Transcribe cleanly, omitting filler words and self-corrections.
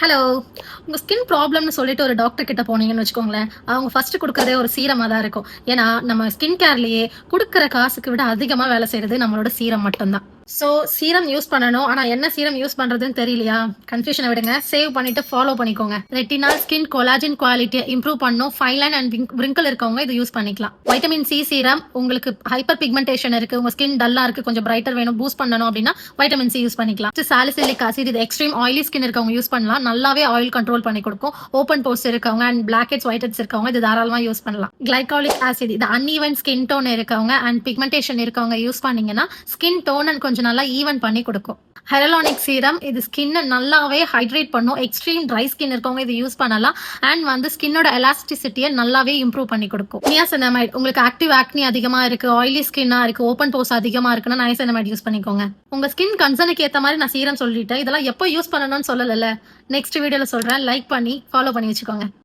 Hello. உங்க skin ப்ராப்ளம்னு சொல்லிட்டு ஒரு டாக்டர் கிட்ட போனீங்கன்னு வச்சுக்கோங்களேன். அவங்க ஃபர்ஸ்ட் குடுக்குறதே ஒரு சீரமா தான் இருக்கும். ஏன்னா, நம்ம ஸ்கின் கேர்லயே குடுக்குற காசுக்கு விட அதிகமா வேலை செய்றது நம்மளோட சீரம் மட்டும் தான். ஸோ சீரம் யூஸ் பண்ணணும். ஆனா என்ன சீரம் யூஸ் பண்றதுன்னு தெரியலையா? கன்ஃப்யூஷன விடுங்க. சேவ் பண்ணிட்டு ஃபாலோ பண்ணிக்கோங்க. ரெட்டினால் ஸ்கின் கொலாஜன் குவாலிட்டிய இம்ப்ரூவ் பண்ணும். ஃபைன் லைன் அண்ட் விரிங்கிள் இருக்கவங்க இது யூஸ் பண்ணிக்கலாம். வைட்டமின் சி சீரம் உங்களுக்கு ஹைப்பர் பிக்மெண்டேஷன் இருக்கு, உங்க ஸ்கின் டல்லா இருக்கு, கொஞ்சம் பிரைட்டர் வேணும், பூஸ்ட் பண்ணணும் அப்படின்னா வைட்டமின் சி யூஸ் பண்ணிக்கலாம். சாலிசிலிக் ஆசிட் இது எக்ஸ்ட்ரீம் ஆயிலி ஸ்கின் இருக்கவங்க யூஸ் பண்ணலாம். நல்லாவே ஆயில் கண்ட்ரோல் பண்ணி கொடுக்கும். ஓப்பன் போர்ஸ் இருக்கவங்க and blackheads whiteheads இருக்கவங்க இது தாராளமா யூஸ் பண்ணலாம். கிளைகாலிக் ஆசிட் இது அன்ஈவன் ஸ்கின் டோன் இருக்கவங்க அண்ட் பிக்மெண்டேஷன் இருக்கவங்க யூஸ் பண்ணீங்கன்னா ஸ்கின் டோன் அண்ட் கொஞ்சம் நல்லா ஈவன் பண்ணி கொடுக்கும். ஹைரலானிக் சீரம் இது ஸ்கின்னை நல்லாவே ஹைட்ரேட் பண்ணும். எக்ஸ்ட்ரீம் ட்ரை ஸ்கின் இருக்கவங்க இது யூஸ் பண்ணலாம் அண்ட் ஸ்கின்னோட எலாஸ்டிசிட்டியை நல்லாவே இம்ப்ரூவ் பண்ணி கொடுக்கும். நியாசினமைட் உங்களுக்கு ஆக்டிவ் ஆக்னி அதிகமா இருக்கு, ஆயிலி ஸ்கின்னா இருக்கு, ஓப்பன் போர்ஸ் அதிகமா இருக்குன்னா நியாசினமைட் யூஸ் பண்ணிக்கோங்க. உங்க ஸ்கின் கன்சர்னுக்கு ஏத்த மாதிரி நான் சீரம் சொல்லிட்டேன். இதெல்லாம் எப்போ யூஸ் பண்ணணும்னு சொல்லல. நெக்ஸ்ட் வீடியோல சொல்றேன். லைக் பண்ணி ஃபாலோ பண்ணி வச்சுக்கோங்க.